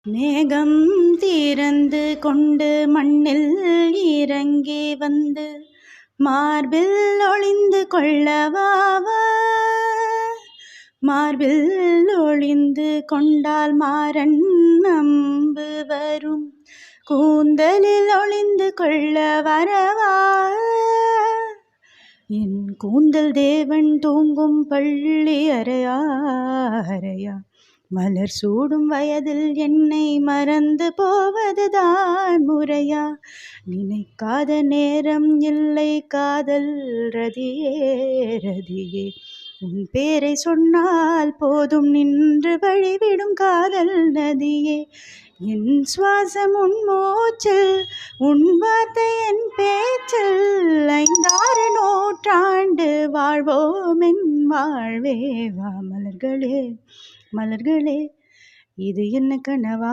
மேகம் திறந்து கொண்டு மண்ணில் இறங்கி வந்து மார்பில் ஒளிந்து கொள்ளவாவா. மார்பில் ஒளிந்து கொண்டால் மாறன் நம்பு வரும், கூந்தலில் ஒளிந்து கொள்ள வரவா. என் கூந்தல் தேவன் தூங்கும் பள்ளி அறையா அறையா, மலர் சூடும் வயதில் என்னை மறந்து போவதுதான் முறையா. நினைக்காத நேரம் இல்லை காதல் ரதியே ரதியே, உன் பேரை சொன்னால் போதும் நின்று வழிவிடும் காதல் நதியே. என் சுவாசம் உன் மூச்சில், உன் வார்த்தை என் பேச்சில், 5-6 நூற்றாண்டு வாழ்வோம் என் வாழ்வே வா. மலர்களே மலர்களே, இது என்ன கனவா?